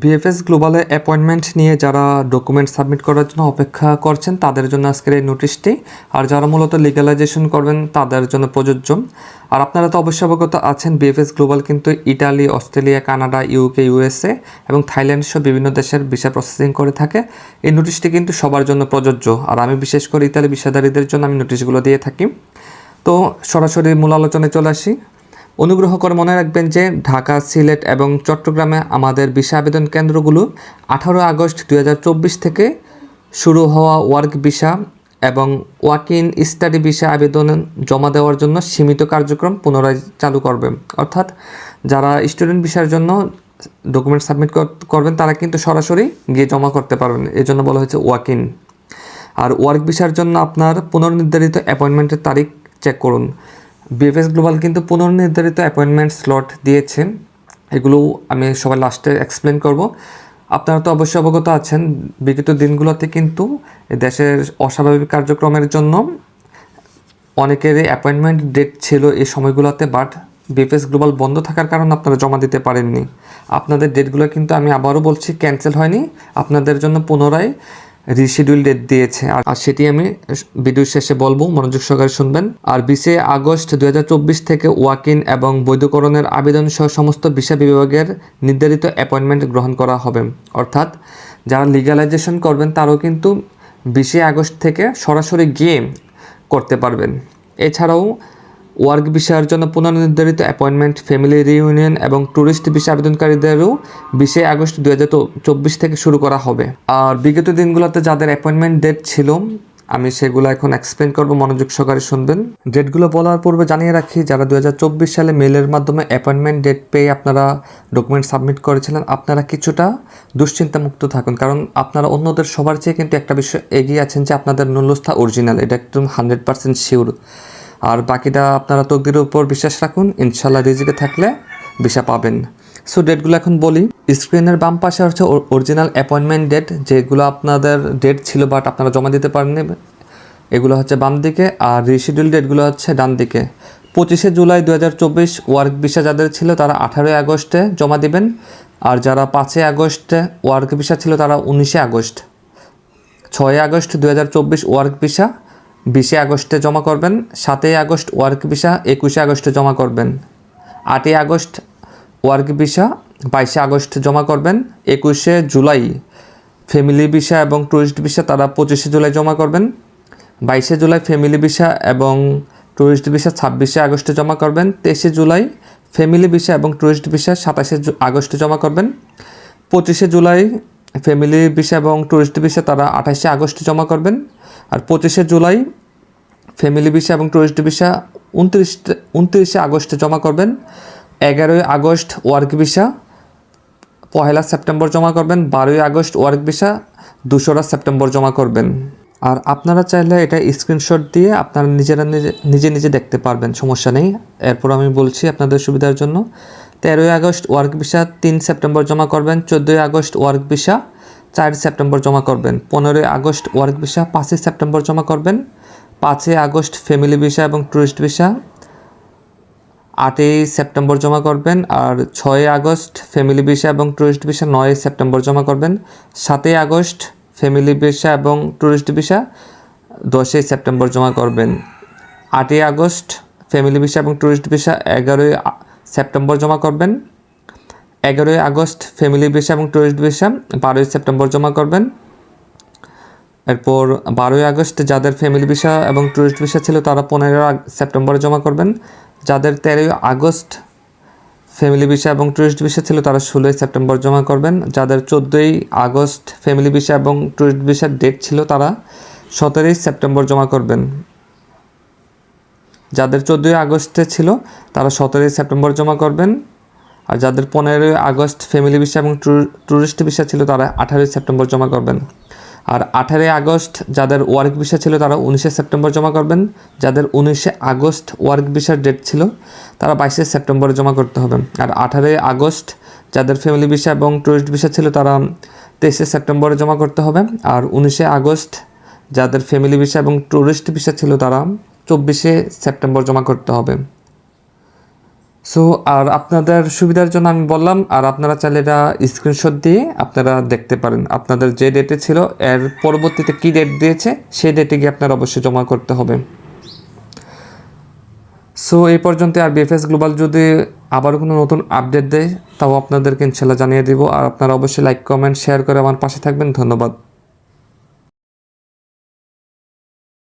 BFS গ্লোবালে appointment নিয়ে যারা document submit করার জন্য অপেক্ষা করছেন তাদের জন্য আজকের এই নোটিশটি, আর যারা মূলত লিগ্যালাইজেশন করবেন তাদের জন্য প্রযোজ্য। আর আপনারা তো অবশ্যই অবগত আছেন বিএফএস গ্লোবাল কিন্তু Italy, Australia, Canada, UK, USA এবং থাইল্যান্ড সহ বিভিন্ন দেশের ভিসা প্রসেসিং করে থাকে। এই নোটিশটি কিন্তু সবার জন্য প্রযোজ্য, আর আমি বিশেষ করে ইতালি ভিসাধারীদের জন্য আমি নোটিশগুলো দিয়ে থাকি। তো সরাসরি মূল আলোচনায় চলে আসি। অনুগ্রহ করে মনে রাখবেন যে ঢাকা, সিলেট এবং চট্টগ্রামে আমাদের ভিসা আবেদন কেন্দ্রগুলো 18 আগস্ট 2024 থেকে শুরু হওয়া ওয়ার্ক ভিসা এবং ওয়াক ইন স্টাডি ভিসা আবেদন জমা দেওয়ার জন্য সীমিত কার্যক্রম পুনরায় চালু করবে। অর্থাৎ যারা স্টুডেন্ট ভিসার জন্য ডকুমেন্ট সাবমিট করবেন তারা কিন্তু সরাসরি গিয়ে জমা করতে পারবেন, এই জন্য বলা হয়েছে ওয়াক ইন। আর ওয়ার্ক ভিসার জন্য আপনার পুনর্নির্ধারিত অ্যাপয়েন্টমেন্টের তারিখ চেক করুন। বিএফএস গ্লোবাল কিন্তু পুনর্নির্ধারিত অ্যাপয়েন্টমেন্ট স্লট দিয়েছেন, এগুলো আমি সবাই লাস্টে এক্সপ্লেন করব। আপনারা তো অবশ্যই অবগত আছেন বিগত দিনগুলোতে কিন্তু দেশের অস্বাভাবিক কার্যক্রমের জন্য অনেকেরই অ্যাপয়েন্টমেন্ট ডেট ছিল এই সময়গুলোতে, বাট বিএফএস গ্লোবাল বন্ধ থাকার কারণে আপনারা জমা দিতে পারেননি। আপনাদের ডেটগুলো কিন্তু আমি আবারও বলছি ক্যান্সেল হয়নি, আপনাদের জন্য পুনরায় রিশিডিউল ডেট দিয়েছে, আর সেটি আমি ভিডিও শেষে বলবো, মনোযোগ সহকারে শুনবেন। আর 20 আগস্ট 2024 থেকে ওয়াক ইন এবং বৈধকরণের আবেদন সহ সমস্ত ভিসা বিভাগের নির্ধারিত অ্যাপয়েন্টমেন্ট গ্রহণ করা হবে। অর্থাৎ যারা লিগ্যালাইজেশন করবেন তারাও কিন্তু 20 আগস্ট থেকে সরাসরি গিয়ে করতে পারবেন। এছাড়াও ওয়ার্ক ভিসার জন্য পুনর্নির্ধারিত অ্যাপয়েন্টমেন্ট, ফ্যামিলি রিইউনিয়ন এবং ট্যুরিস্ট ভিসা আবেদনকারীদেরও 20 আগস্ট 2024 থেকে শুরু করা হবে। আর বিগত দিনগুলোতে যাদের অ্যাপয়েন্টমেন্ট ডেট ছিল আমি সেগুলো এখন এক্সপ্লেন করব, মনোযোগ সহকারে শুনবেন। ডেটগুলো বলার পূর্বে জানিয়ে রাখি, যারা 2024 সালে মেলের মাধ্যমে অ্যাপয়েন্টমেন্ট ডেট পেয়ে আপনারা ডকুমেন্ট সাবমিট করেছিলেন আপনারা কিছুটা দুশ্চিন্তামুক্ত থাকুন, কারণ আপনারা অন্যদের সবার চেয়ে কিন্তু একটা বিষয় এগিয়ে আছেন যে আপনাদের নুল্যস্থা অরিজিনাল, এটা একদম 100% শিওর। আর বাকিটা আপনারা তকদিরের উপর বিশ্বাস রাখুন, ইনশাল্লাহ রিজিকে থাকলে ভিসা পাবেন। সো ডেটগুলো এখন বলি। স্ক্রিনের বাম পাশে হচ্ছে অরিজিনাল অ্যাপয়েন্টমেন্ট ডেট, যেগুলো আপনাদের ডেট ছিল বাট আপনারা জমা দিতে পারেননি, এগুলো হচ্ছে বাম দিকে, আর রিশিডিউল ডেটগুলো হচ্ছে ডান দিকে। 25 জুলাই 2024 ওয়ার্ক ভিসা যাদের ছিল তারা 18 আগস্টে জমা দিবেন, আর যারা 5 আগস্টে ওয়ার্ক ভিসা ছিল তারা 19 আগস্ট। 6 আগস্ট 2024 ওয়ার্ক ভিসা 20 আগস্টে জমা করবেন। 7 আগস্ট ওয়ার্ক ভিসা 21 আগস্টে জমা করবেন। 8 আগস্ট ওয়ার্ক ভিসা 22 আগস্ট জমা করবেন। 21 জুলাই ফ্যামিলি ভিসা এবং ট্যুরিস্ট ভিসা তারা 25 জুলাই জমা করবেন। 22 জুলাই ফ্যামিলি ভিসা এবং ট্যুরিস্ট ভিসা 26 আগস্টে জমা করবেন। 23 জুলাই ফ্যামিলি ভিসা এবং ট্যুরিস্ট ভিসা 27 আগস্টে জমা করবেন। 25 জুলাই ফ্যামিলি ভিসা এবং ট্যুরিস্ট ভিসা তারা 28 আগস্টে জমা করবেন। আর 25 জুলাই ফ্যামিলি ভিসা এবং ট্যুরিস্ট ভিসা 29 আগস্টে জমা করবেন। 11 আগস্ট ওয়ার্ক ভিসা 1 সেপ্টেম্বর জমা করবেন। 12 আগস্ট ওয়ার্ক ভিসা 2 সেপ্টেম্বর জমা করবেন। আর আপনারা চাইলে এটা স্ক্রিনশট দিয়ে আপনারা নিজে দেখতে পারবেন, সমস্যা নেই। এরপর আমি বলছি আপনাদের সুবিধার জন্য। 13 আগস্ট ওয়ার্ক ভিসা 3 সেপ্টেম্বর জমা করবেন। 14 আগস্ট ওয়ার্ক ভিসা 4 সেপ্টেম্বর জমা করবেন। 15 আগস্ট ওয়ার্ক ভিসা 5 সেপ্টেম্বর জমা করবেন। 5 আগস্ট ফ্যামিলি ভিসা এবং ট্যুরিস্ট ভিসা 8 সেপ্টেম্বর জমা করবেন। আর 6 আগস্ট ফ্যামিলি ভিসা এবং ট্যুরিস্ট ভিসা 9 সেপ্টেম্বর জমা করবেন। 7 আগস্ট ফ্যামিলি ভিসা এবং ট্যুরিস্ট ভিসা 10 সেপ্টেম্বর জমা করবেন। 8 আগস্ট ফ্যামিলি ভিসা এবং ট্যুরিস্ট ভিসা 11 সেপ্টেম্বর জমা করবেন। 11 আগস্ট ফ্যামিলি ভিসা এবং ট্যুরিস্ট ভিসা 12 সেপ্টেম্বর জমা করবেন। এরপর 12 আগস্ট যাদের ফ্যামিলি ভিসা এবং ট্যুরিস্ট ভিসা ছিল তারা 15 সেপ্টেম্বরে জমা করবেন। যাদের 13 আগস্ট ফ্যামিলি ভিসা এবং ট্যুরিস্ট ভিসা ছিল তারা 16 সেপ্টেম্বর জমা করবেন। যাদের 14 আগস্ট ফ্যামিলি ভিসা এবং ট্যুরিস্ট ভিসার ডেট ছিল তারা 17 সেপ্টেম্বর জমা করবেন। যাদের 14 আগস্টে ছিল তারা 17 সেপ্টেম্বর জমা করবেন। আর যাদের 15 আগস্ট ফ্যামিলি ভিসা এবং ট্যুরিস্ট ভিসা ছিল তারা 18 সেপ্টেম্বর জমা করবেন। আর 18 আগস্ট যাদের ওয়ার্ক ভিসা ছিল তারা 19 সেপ্টেম্বর জমা করবেন। যাদের 19 আগস্ট ওয়ার্ক ভিসার ডেট ছিল তারা 22 সেপ্টেম্বরে জমা করতে হবে। আর 18 আগস্ট যাদের ফ্যামিলি ভিসা এবং ট্যুরিস্ট ভিসা ছিল তারা 23 সেপ্টেম্বরে জমা করতে হবে। আর 19 আগস্ট যাদের ফ্যামিলি ভিসা এবং ট্যুরিস্ট ভিসা ছিল তারা 24 সেপ্টেম্বর জমা করতে হবে। সো আর আপনাদের সুবিধার জন্য আমি বললাম, আর আপনারা চাইলে এটা স্ক্রিনশট দিয়ে আপনারা দেখতে পারেন আপনাদের যে ডেটে ছিল এর পরবর্তীতে কী ডেট দিয়েছে সেই ডেটে গিয়ে আপনারা অবশ্যই জমা করতে হবে। সো এই পর্যন্ত। আর বিএফএস গ্লোবাল যদি আবার কোনো নতুন আপডেট দেয় তাও আপনাদেরকে ইনশাল্লাহ জানিয়ে দিব। আর আপনারা অবশ্যই লাইক কমেন্ট শেয়ার করে আমার পাশে থাকবেন। ধন্যবাদ।